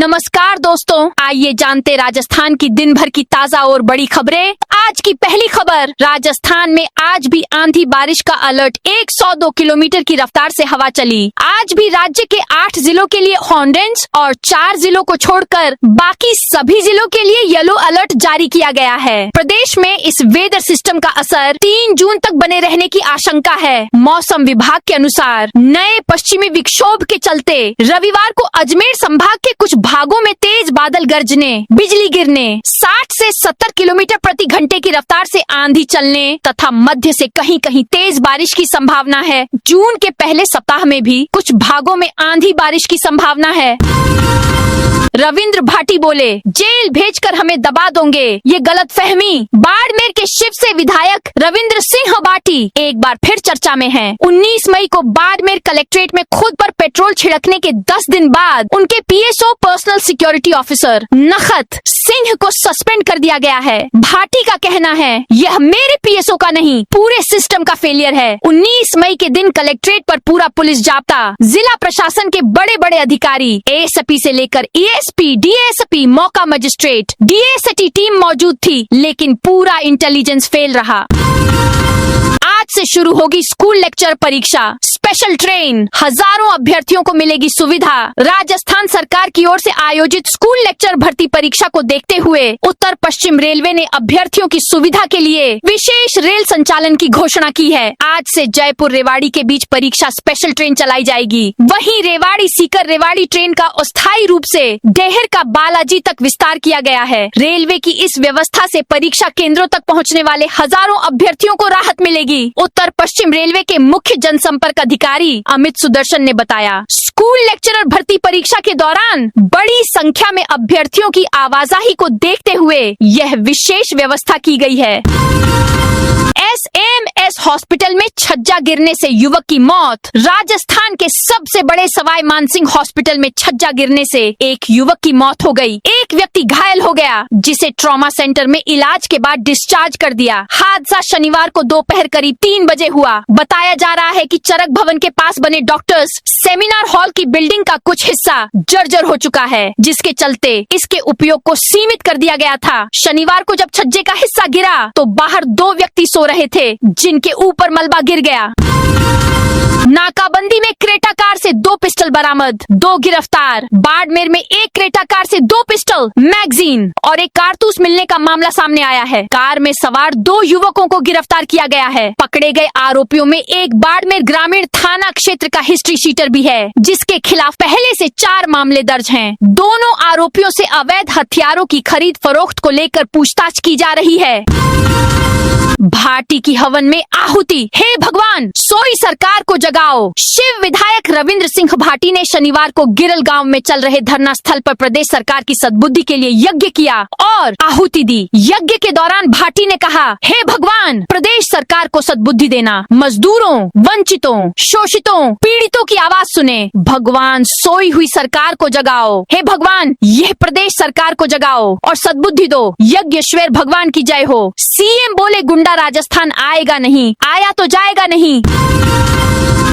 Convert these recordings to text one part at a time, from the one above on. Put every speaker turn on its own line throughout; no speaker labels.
नमस्कार दोस्तों, आइए जानते राजस्थान की दिन भर की ताजा और बड़ी खबरें। आज की पहली खबर, राजस्थान में आज भी आंधी बारिश का अलर्ट, 102 किलोमीटर की रफ्तार से हवा चली। आज भी राज्य के 8 जिलों के लिए ऑरेंज और 4 जिलों को छोड़कर बाकी सभी जिलों के लिए येलो अलर्ट जारी किया गया है। प्रदेश में इस वेदर सिस्टम का असर 3 जून तक बने रहने की आशंका है। मौसम विभाग के अनुसार नए पश्चिमी विक्षोभ के चलते रविवार को अजमेर संभाग के कुछ भागों में तेज बादल गरजने, बिजली गिरने, 60 से 70 किलोमीटर प्रति घंटे की रफ्तार से आंधी चलने तथा मध्य से कहीं कहीं तेज बारिश की संभावना है। जून के पहले सप्ताह में भी कुछ भागों में आंधी बारिश की संभावना है। रविंद्र भाटी बोले, जेल भेजकर हमें दबा दोगे, ये गलतफहमी। बाड़मेर के शिव से विधायक रविंद्र सिंह भाटी एक बार फिर चर्चा में हैं। 19 मई को बाड़मेर कलेक्ट्रेट में खुद पर पेट्रोल छिड़कने के 10 दिन बाद उनके PSO personal security officer Nakhat Singh को सस्पेंड कर दिया गया है। भाटी का कहना है, यह मेरे पीएसओ का नहीं, पूरे सिस्टम का फेलियर है। 19 मई के दिन कलेक्ट्रेट पर पूरा पुलिस जाब्ता, जिला प्रशासन के बड़े बड़े अधिकारी, एएसपी से लेकर एएसपी, डीएसपी, मौका मजिस्ट्रेट, डीएसटी टीम मौजूद थी, लेकिन पूरा इंटेलिजेंस फेल रहा। आज से शुरू होगी स्कूल लेक्चर परीक्षा, स्पेशल ट्रेन, हजारों अभ्यर्थियों को मिलेगी सुविधा। राजस्थान सरकार की ओर से आयोजित स्कूल लेक्चर भर्ती परीक्षा को देखते हुए उत्तर पश्चिम रेलवे ने अभ्यर्थियों की सुविधा के लिए विशेष रेल संचालन की घोषणा की है। आज से जयपुर रेवाड़ी के बीच परीक्षा स्पेशल ट्रेन चलाई जाएगी। वहीं रेवाड़ी सीकर रेवाड़ी ट्रेन का अस्थायी रूप से डेहर का बालाजी तक विस्तार किया गया है। रेलवे की इस व्यवस्था से परीक्षा केंद्रों तक पहुँचने वाले हजारों अभ्यर्थियों को राहत मिलेगी। उत्तर पश्चिम रेलवे के मुख्य जनसंपर्क अधिकारी अमित सुदर्शन ने बताया, स्कूल लेक्चरर भर्ती परीक्षा के दौरान बड़ी संख्या में अभ्यर्थियों की आवाजाही को देखते हुए यह विशेष व्यवस्था की गई है। एसएमएस हॉस्पिटल में छज्जा गिरने से युवक की मौत। राजस्थान के सबसे बड़े सवाई मानसिंह हॉस्पिटल में छज्जा गिरने से एक युवक की मौत हो गई। एक व्यक्ति घायल हो गया, जिसे ट्रॉमा सेंटर में इलाज के बाद डिस्चार्ज कर दिया। हादसा शनिवार को दोपहर करीब 3 बजे हुआ। बताया जा रहा है कि चरक भवन के पास बने डॉक्टर्स सेमिनार हॉल की बिल्डिंग का कुछ हिस्सा जर्जर हो चुका है, जिसके चलते इसके उपयोग को सीमित कर दिया गया था। शनिवार को जब छज्जे का हिस्सा गिरा तो बाहर 2 व्यक्ति सो रहे थे, जिनके ऊपर मलबा गिर गया। नाकाबंदी में क्रेटा कार से 2 पिस्टल बरामद, 2 गिरफ्तार। बाड़मेर में एक क्रेटा कार से 2 पिस्टल, मैगजीन और एक कारतूस मिलने का मामला सामने आया है। कार में सवार 2 युवकों को गिरफ्तार किया गया है। पकड़े गए आरोपियों में एक बाड़मेर ग्रामीण थाना क्षेत्र का हिस्ट्री शीटर भी है, जिसके खिलाफ पहले से 4 मामले दर्ज हैं। दोनों आरोपियों से अवैध हथियारों की खरीद फरोख्त को लेकर पूछताछ की जा रही है। भाटी की हवन में आहुति, हे भगवान सोई सरकार को जगाओ। शिव विधायक रविंद्र सिंह भाटी ने शनिवार को गिरल गांव में चल रहे धरना स्थल पर प्रदेश सरकार की सद्बुद्धि के लिए यज्ञ किया और आहुति दी। यज्ञ के दौरान भाटी ने कहा, हे भगवान प्रदेश सरकार को सद्बुद्धि देना, मजदूरों, वंचितों, शोषितों, पीड़ितों की आवाज सुने। भगवान सोई हुई सरकार को जगाओ, हे भगवान यह प्रदेश सरकार को जगाओ और सद्बुद्धि दो। यज्ञेश्वर भगवान की जय हो। सीएम बोले, गुंडा राजस्थान आएगा नहीं, आया तो जाएगा नहीं।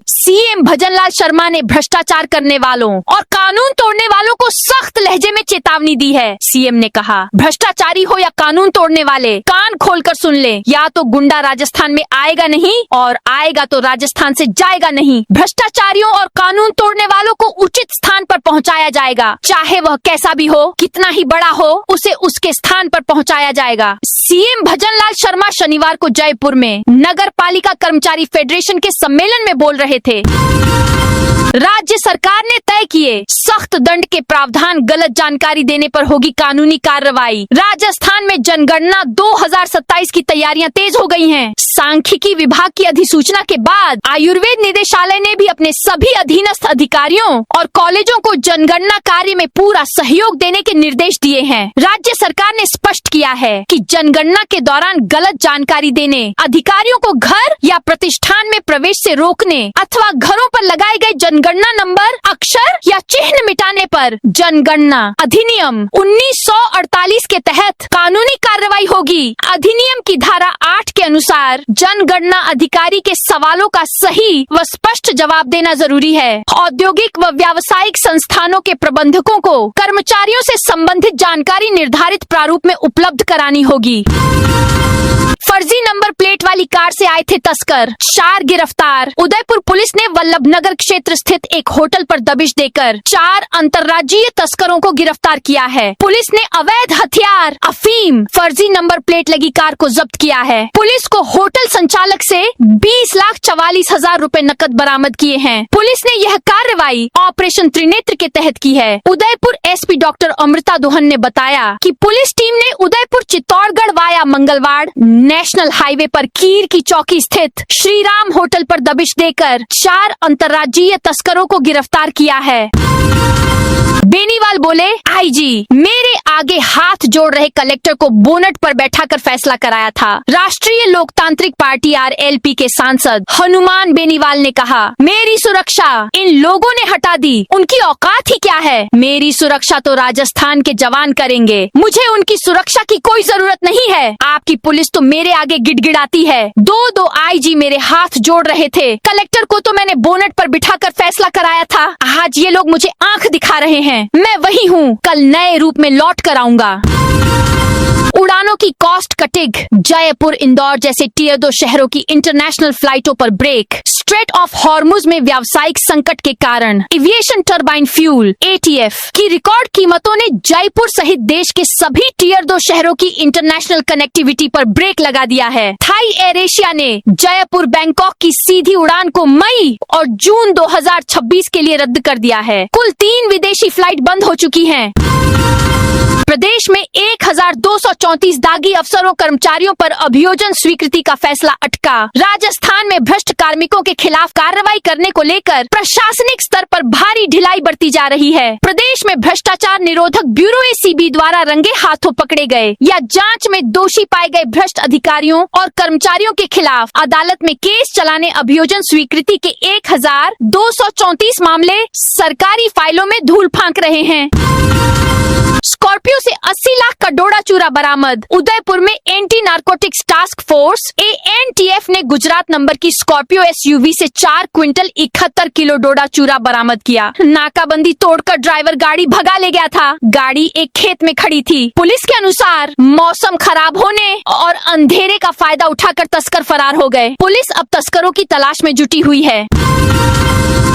सीएम भजनलाल शर्मा ने भ्रष्टाचार करने वालों और कानून तोड़ने वालों को सख्त लहजे में चेतावनी दी है। सीएम ने कहा, भ्रष्टाचारी हो या कानून तोड़ने वाले, कान खोलकर सुन ले, या तो गुंडा राजस्थान में आएगा नहीं और आएगा तो राजस्थान से जाएगा नहीं। भ्रष्टाचारियों और कानून तोड़ने वालों को उचित स्थान पर पहुंचाया जाएगा, चाहे वह कैसा भी हो, कितना ही बड़ा हो, उसे उसके स्थान पर पहुंचाया जाएगा। सीएम भजनलाल शर्मा शनिवार को जयपुर में नगर पालिका कर्मचारी फेडरेशन के सम्मेलन में बोल रहे थे। राज्य सरकार ने तय किए सख्त दंड के प्रावधान, गलत जानकारी देने पर होगी कानूनी कार्रवाई। राजस्थान में जनगणना 2027 की तैयारियां तेज हो गई हैं। सांख्यिकी विभाग की अधिसूचना के बाद आयुर्वेद निदेशालय ने भी अपने सभी अधीनस्थ अधिकारियों और कॉलेजों को जनगणना कार्य में पूरा सहयोग देने के निर्देश दिए हैं। राज्य सरकार ने स्पष्ट किया है कि जनगणना के दौरान गलत जानकारी देने, अधिकारियों को घर या प्रतिष्ठान में प्रवेश से रोकने अथवा घरों पर लगाए गए जनगणना नंबर, अक्षर या चिन्ह मिटाने पर जनगणना अधिनियम 1948 के तहत कानूनी कार्रवाई होगी। अधिनियम की धारा 8 के अनुसार जनगणना अधिकारी के सवालों का सही व स्पष्ट जवाब देना जरूरी है। औद्योगिक व व्यावसायिक संस्थानों के प्रबंधकों को कर्मचारियों से संबंधित जानकारी निर्धारित प्रारूप में उपलब्ध करानी होगी। फर्जी नंबर प्लेट वाली कार से आए थे तस्कर, 4 गिरफ्तार। उदयपुर पुलिस ने वल्लभनगर क्षेत्र स्थित एक होटल पर दबिश देकर 4 अंतर्राज्यीय तस्करों को गिरफ्तार किया है। पुलिस ने अवैध हथियार, अफीम, फर्जी नंबर प्लेट लगी कार को जब्त किया है। पुलिस को होटल संचालक से 20,44,000 रुपए नकद बरामद किए हैं। पुलिस ने यह कार्रवाई ऑपरेशन त्रिनेत्र के तहत की है। उदयपुर एसपी डॉक्टर अमृता दोहन ने बताया कि पुलिस टीम ने Udaipur Chittorgarh via Mangalwad national highway पर कीर की चौकी स्थित श्रीराम होटल पर दबिश देकर 4 अंतर्राज्यीय तस्करों को गिरफ्तार किया है। बेनीवाल बोले, आईजी मेरे आगे हाथ जोड़ रहे कलेक्टर को बोनट पर बैठाकर फैसला कराया था। राष्ट्रीय लोकतांत्रिक पार्टी आरएलपी के सांसद हनुमान बेनीवाल ने कहा, मेरी सुरक्षा इन लोगों ने हटा दी, उनकी औकात ही क्या है। मेरी सुरक्षा तो राजस्थान के जवान करेंगे, मुझे उनकी सुरक्षा की कोई जरूरत नहीं है। आपकी पुलिस तो मेरे आगे गिड़गिड़ाती है। 2 आईजी मेरे हाथ जोड़ रहे थे, कलेक्टर को तो मैंने बोनट पर बिठाकर फैसला कराया था। आज ये लोग मुझे आंख दिखा रहे हैं, मैं वही हूँ, कल नए रूप में लौट कर आऊंगा। उड़ानों की कॉस्ट कटिंग, जयपुर इंदौर जैसे टियर 2 शहरों की इंटरनेशनल फ्लाइटों पर ब्रेक। स्ट्रेट ऑफ हॉर्मुज में व्यावसायिक संकट के कारण एविएशन टरबाइन फ्यूल एटीएफ की रिकॉर्ड कीमतों ने जयपुर सहित देश के सभी टियर 2 शहरों की इंटरनेशनल कनेक्टिविटी पर ब्रेक लगा दिया है। थाई एयर एशिया ने जयपुर बैंकॉक की सीधी उड़ान को मई और जून 2026 के लिए रद्द कर दिया है। कुल 3 विदेशी फ्लाइट बंद हो चुकी हैं। प्रदेश में 1234 दागी अफसरों कर्मचारियों पर अभियोजन स्वीकृति का फैसला अटका। राजस्थान में भ्रष्ट कार्मिकों के खिलाफ कार्रवाई करने को लेकर प्रशासनिक स्तर पर भारी ढिलाई बरती जा रही है। प्रदेश में भ्रष्टाचार निरोधक ब्यूरो एसीबी द्वारा रंगे हाथों पकड़े गए या जांच में दोषी पाए गए भ्रष्ट अधिकारियों और कर्मचारियों के खिलाफ अदालत में केस चलाने अभियोजन स्वीकृति के 1234 मामले सरकारी फाइलों में धूल फांक रहे हैं। स्कॉर्पियो से 80 लाख का डोडा चूरा बरामद। उदयपुर में anti narcotics task force ANTF ने गुजरात नंबर की स्कॉर्पियो एसयूवी से 4 क्विंटल 71 किलो डोडा चूरा बरामद किया। नाकाबंदी तोड़कर ड्राइवर गाड़ी भगा ले गया था। गाड़ी एक खेत में खड़ी थी। पुलिस के अनुसार मौसम खराब होने और अंधेरे का फायदा उठाकर तस्कर फरार हो गए। पुलिस अब तस्करों की तलाश में जुटी हुई है।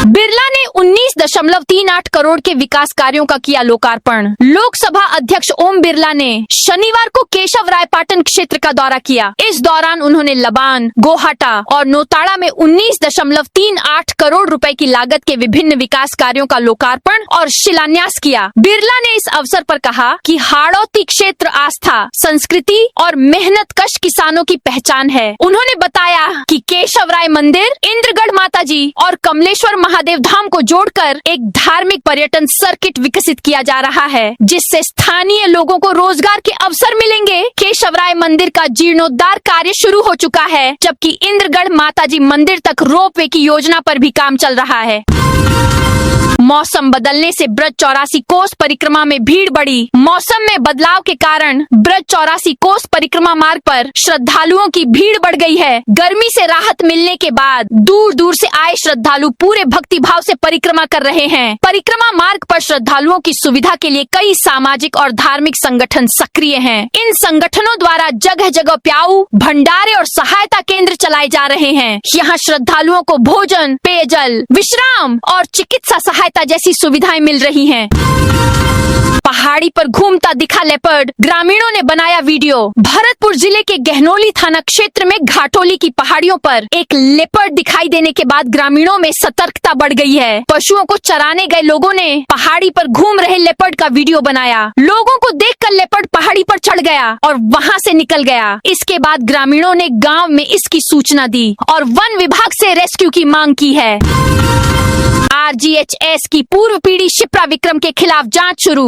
बिरला ने 19.38 करोड़ के विकास कार्यों का किया लोकार्पण। लोकसभा अध्यक्ष ओम बिरला ने शनिवार को केशव रायपाटन क्षेत्र का दौरा किया। इस दौरान उन्होंने लबान, गोहाटा और नौताड़ा में 19.38 करोड़ रुपए की लागत के विभिन्न विकास कार्यों का लोकार्पण और शिलान्यास किया। बिरला ने इस अवसर पर कहा कि हाड़ौती क्षेत्र आस्था, संस्कृति और मेहनतकश किसानों की पहचान है। उन्होंने बताया कि केशव राय मंदिर, इंद्रगढ़ माताजी और कमलेश्वर महादेव धाम को जोड़कर एक धार्मिक पर्यटन सर्किट विकसित किया जा रहा है, जिससे स्थानीय लोगों को रोजगार के अवसर मिलेंगे। केशवराय मंदिर का जीर्णोद्धार कार्य शुरू हो चुका है, जबकि इंद्रगढ़ माताजी मंदिर तक रोपवे की योजना पर भी काम चल रहा है। मौसम बदलने से ब्रज 84 कोस परिक्रमा में भीड़ बढ़ी। मौसम में बदलाव के कारण ब्रज 84 कोस परिक्रमा मार्ग पर श्रद्धालुओं की भीड़ बढ़ गई है। गर्मी से राहत मिलने के बाद दूर दूर से आए श्रद्धालु पूरे भक्ति भाव से परिक्रमा कर रहे हैं। परिक्रमा मार्ग पर श्रद्धालुओं की सुविधा के लिए कई सामाजिक और धार्मिक संगठन सक्रिय हैं। इन संगठनों द्वारा जगह जगह प्याऊ, भंडारे और सहायता केंद्र चलाए जा रहे हैं। यहाँ श्रद्धालुओं को भोजन, पेयजल, विश्राम और चिकित्सा सहायता जैसी सुविधाएं मिल रही हैं। पहाड़ी पर घूमता दिखा लेपर्ड, ग्रामीणों ने बनाया वीडियो। भरतपुर जिले के गहनोली थाना क्षेत्र में घाटोली की पहाड़ियों पर एक लेपर्ड दिखाई देने के बाद ग्रामीणों में सतर्कता बढ़ गई है। पशुओं को चराने गए लोगों ने पहाड़ी पर घूम रहे लेपर्ड का वीडियो बनाया। लोगों को देखकर लेपर्ड पहाड़ी पर चढ़ गया और वहां से निकल गया। इसके बाद ग्रामीणों ने गांव में इसकी सूचना दी और वन विभाग से रेस्क्यू की मांग की है। आरजीएचएस की पूर्व पीढ़ी शिप्रा विक्रम के खिलाफ जांच शुरू।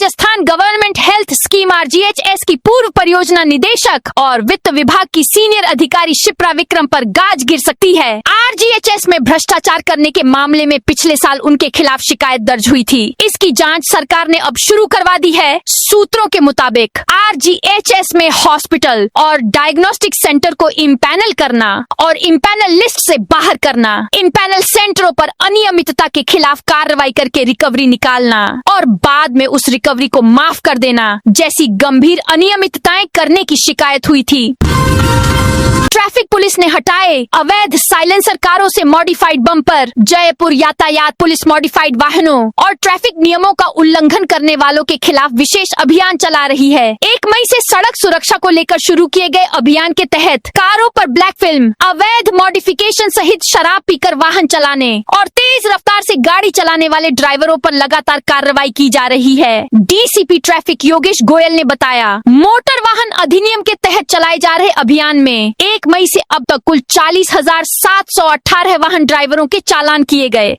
Rajasthan government health scheme RGHS की पूर्व परियोजना निदेशक और वित्त विभाग की सीनियर अधिकारी शिप्रा विक्रम पर गाज गिर सकती है। RGHS में भ्रष्टाचार करने के मामले में पिछले साल उनके खिलाफ शिकायत दर्ज हुई थी। इसकी जांच सरकार ने अब शुरू करवा दी है। सूत्रों के मुताबिक RGHS में हॉस्पिटल और डायग्नोस्टिक सेंटर को इम्पैनल करना और इम्पैनल लिस्ट से बाहर करना, इम्पैनल सेंटरों पर अनियमितता के खिलाफ कार्रवाई करके रिकवरी निकालना और बाद में उस रिकवरी को माफ कर देना जैसी गंभीर अनियमितताएं करने की शिकायत हुई थी। ट्रैफिक पुलिस ने हटाए अवैध साइलेंसर कारों से मॉडिफाइड बम्पर। जयपुर यातायात पुलिस मॉडिफाइड वाहनों और ट्रैफिक नियमों का उल्लंघन करने वालों के खिलाफ विशेष अभियान चला रही है। 1 मई से सड़क सुरक्षा को लेकर शुरू किए गए अभियान के तहत कारों पर ब्लैक फिल्म, अवैध मॉडिफिकेशन सहित शराब पीकर वाहन चलाने और तेज रफ्तार से गाड़ी चलाने वाले ड्राइवरों पर लगातार कार्रवाई की जा रही है। DCP ट्रैफिक योगेश गोयल ने बताया, मोटर वाहन अधिनियम के तहत चलाए जा रहे अभियान में 1 मई से अब तक कुल 40,718 वाहन ड्राइवरों के चालान किए गए।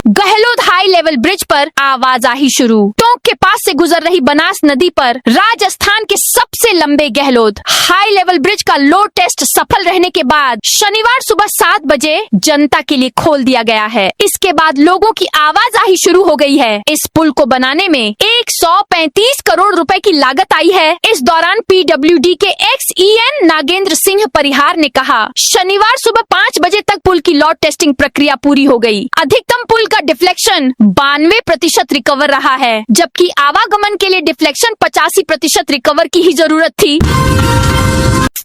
गहलोत हाई लेवल ब्रिज पर आवाजाही शुरू। टोंक के पास से गुजर रही बनास नदी पर राजस्थान के सबसे लंबे गहलोत हाई लेवल ब्रिज का लोड टेस्ट सफल रहने के बाद शनिवार सुबह 7 बजे जनता के लिए खोल दिया गया है। इसके बाद लोगों की आवाजाही शुरू हो गई है। इस पुल को बनाने में 135 करोड़ रुपए की लागत आई है। इस दौरान PWD के XEN नागेंद्र सिंह परिहार ने कहा, शनिवार सुबह 5 बजे तक पुल की लोड टेस्टिंग प्रक्रिया पूरी हो गई। अधिकतम पुल का डिफ्लेक्शन 92% रिकवर रहा है, जबकि आवागमन के लिए डिफ्लेक्शन 85% रिकवर की ही जरूरत थी।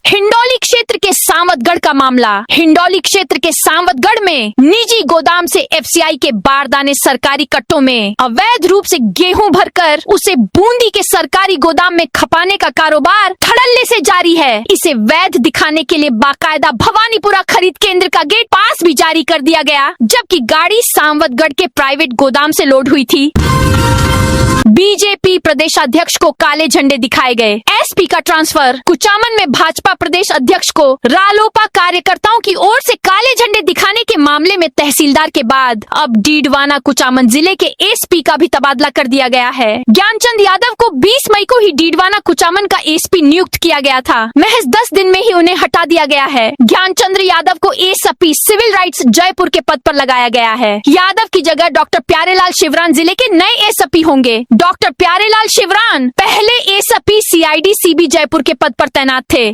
हिंडौली क्षेत्र के सांवतगढ़ का मामला। हिंडौली क्षेत्र के सांवतगढ़ में निजी गोदाम से FCI के बारदाने सरकारी कट्टों में अवैध रूप से गेहूं भरकर उसे बूंदी के सरकारी गोदाम में खपाने का कारोबार धड़ल्ले से जारी है। इसे वैध दिखाने के लिए बाकायदा भवानीपुरा खरीद केंद्र का गेट पास भी जारी कर दिया गया, जबकि गाड़ी सांवतगढ़ के प्राइवेट गोदाम से लोड हुई थी। बीजेपी प्रदेशाध्यक्ष को काले झंडे दिखाए गए। SP का ट्रांसफर। कुचामन में भाजपा प्रदेश अध्यक्ष को रालोपा कार्यकर्ताओं की ओर से काले झंडे दिखाने के मामले में तहसीलदार के बाद अब डीडवाना कुचामन जिले के SP का भी तबादला कर दिया गया है। ज्ञानचंद यादव को 20 मई को ही डीडवाना कुचामन का SP नियुक्त किया गया था। महज 10 दिन में ही उन्हें हटा दिया गया है। ज्ञानचंद्र यादव को ASP सिविल राइट्स जयपुर के पद पर लगाया गया है। यादव की जगह डॉक्टर प्यारेलाल शिवरान जिले के नए ASP होंगे। डॉक्टर प्यारेलाल शिवरान पहले ASP CID CB जयपुर के पद पर तैनात थे।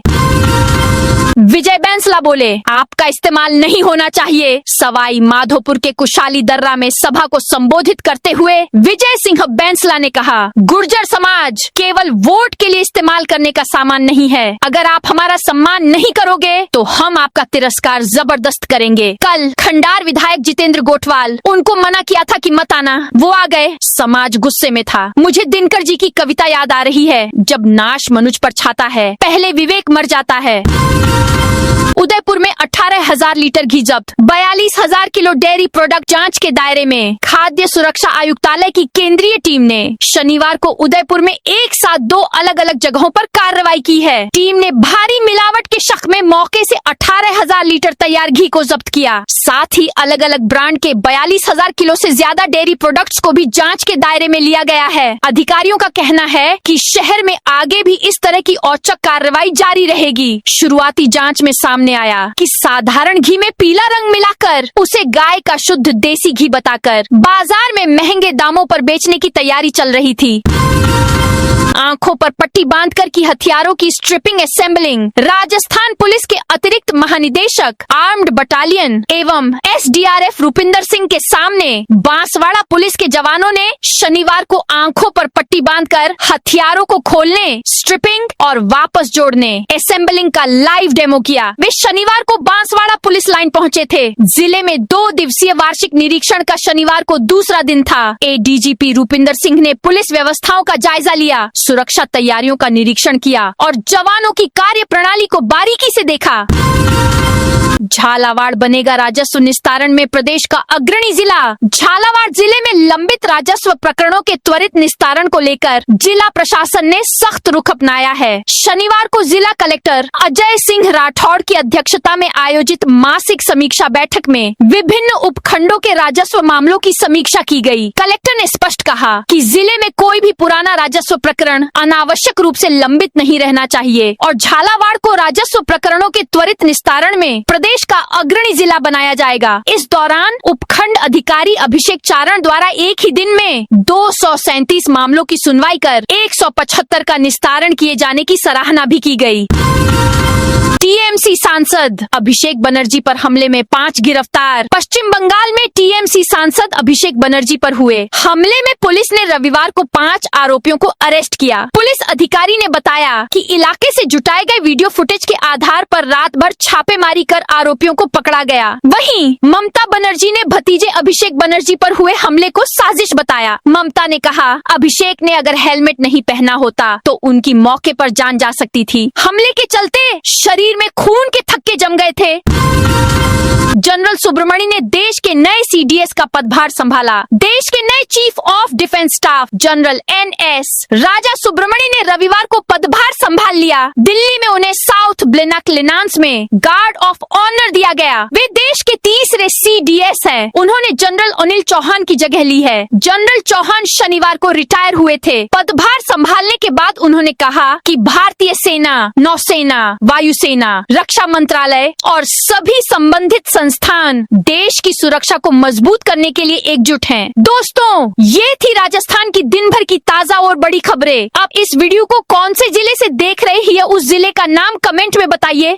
विजय बैंसला बोले, आपका इस्तेमाल नहीं होना चाहिए। सवाई माधोपुर के कुशाली दर्रा में सभा को संबोधित करते हुए विजय सिंह बैंसला ने कहा, गुर्जर समाज केवल वोट के लिए इस्तेमाल करने का सामान नहीं है। अगर आप हमारा सम्मान नहीं करोगे तो हम आपका तिरस्कार जबरदस्त करेंगे। कल खंडार विधायक जितेंद्र गोठवाल, उनको मना किया था कि मत आना, वो आ गए। समाज गुस्से में था। मुझे दिनकर जी की कविता याद आ रही है, जब नाश मनुज पर छाता है पहले विवेक मर जाता है। उदयपुर में 18,000 लीटर घी जब्त। 42,000 किलो डेयरी प्रोडक्ट जांच के दायरे में। खाद्य सुरक्षा आयुक्तालय की केंद्रीय टीम ने शनिवार को उदयपुर में एक साथ 2 अलग अलग जगहों पर कार्रवाई की है। टीम ने भारी मिलावट के शक में मौके से 18,000 लीटर तैयार घी को जब्त किया। साथ ही अलग अलग ब्रांड के 42,000 किलो से ज्यादा डेयरी प्रोडक्ट्स को भी जांच के दायरे में लिया गया है। अधिकारियों का कहना है कि शहर में आगे भी इस तरह की औचक कार्रवाई जारी रहेगी। शुरुआती जांच में सामने आया कि साधारण घी में पीला रंग मिलाकर उसे गाय का शुद्ध देसी घी बताकर बाजार में महंगे दामों पर बेचने की तैयारी चल रही थी। आंखों पर पट्टी बांधकर की हथियारों की स्ट्रिपिंग असेंबलिंग। राजस्थान पुलिस के अतिरिक्त महानिदेशक आर्म्ड बटालियन एवं SDRF रूपिंदर सिंह के सामने बांसवाड़ा पुलिस के जवानों ने शनिवार को आंखों पर पट्टी बांधकर हथियारों को खोलने, स्ट्रिपिंग और वापस जोड़ने, असेंबलिंग का लाइव डेमो किया। वे शनिवार को बांसवाड़ा पुलिस लाइन पहुंचे थे। जिले में 2 दिवसीय वार्षिक निरीक्षण का शनिवार को दूसरा दिन था। ADGP रूपिंदर सिंह ने पुलिस व्यवस्थाओं का जायजा लिया। सुरक्षा तैयारियों का निरीक्षण किया और जवानों की कार्य प्रणाली को बारीकी से देखा। झालावाड़ बनेगा राजस्व निस्तारण में प्रदेश का अग्रणी जिला। झालावाड़ जिले में लंबित राजस्व प्रकरणों के त्वरित निस्तारण को लेकर जिला प्रशासन ने सख्त रुख अपनाया है। शनिवार को जिला कलेक्टर अजय सिंह राठौड़ की अध्यक्षता में आयोजित मासिक समीक्षा बैठक में विभिन्न उपखंडों के राजस्व मामलों की समीक्षा की गई। कलेक्टर ने स्पष्ट कहा कि जिले में कोई भी पुराना राजस्व प्रकरण अनावश्यक रूप से लंबित नहीं रहना चाहिए और झालावाड़ को राजस्व प्रकरणों के त्वरित निस्तारण में प्रदेश का अग्रणी जिला बनाया जाएगा। इस दौरान उपखंड अधिकारी अभिषेक चारण द्वारा एक ही दिन में 237 मामलों की सुनवाई कर 175 का निस्तारण किए जाने की सराहना भी की गई। टीएमसी सांसद अभिषेक बनर्जी पर हमले में 5 गिरफ्तार। पश्चिम बंगाल में टीएमसी सांसद अभिषेक बनर्जी पर हुए हमले में पुलिस ने रविवार को 5 आरोपियों को अरेस्ट किया। पुलिस अधिकारी ने बताया कि इलाके से जुटाए गए वीडियो फुटेज के आधार पर रात भर छापेमारी कर आरोपियों को पकड़ा गया। वहीं ममता बनर्जी ने भतीजे अभिषेक बनर्जी पर हुए हमले को साजिश बताया। ममता ने कहा, अभिषेक ने अगर हेलमेट नहीं पहना होता तो उनकी मौके पर जान जा सकती थी। हमले के चलते शरीर में खून के थक्के जम गए थे। जनरल सुब्रमणी ने देश के नए सीडीएस का पदभार संभाला। देश के नए chief of defence staff general NS Raja Subramani ने रविवार को पदभार संभाल लिया। दिल्ली में उन्हें साउथ ब्लेनाक्लिनांस में गार्ड ऑफ ऑनर दिया गया। वे देश के तीसरे सीडीएस हैं। उन्होंने जनरल अनिल चौहान की जगह ली है। जनरल चौहान शनिवार को रिटायर हुए थे। पदभार संभालने के बाद उन्होंने कहा कि भारतीय सेना, नौसेना, वायुसेना, रक्षा मंत्रालय और सभी संबंधित संस्थान देश की सुरक्षा को मजबूत करने के लिए एकजुट हैं। दोस्तों, ये थी राजस्थान की दिन भर की ताजा और बड़ी खबरें। आप इस वीडियो को कौन से जिले से देख रहे हैं या उस जिले का नाम कमेंट में बताइए।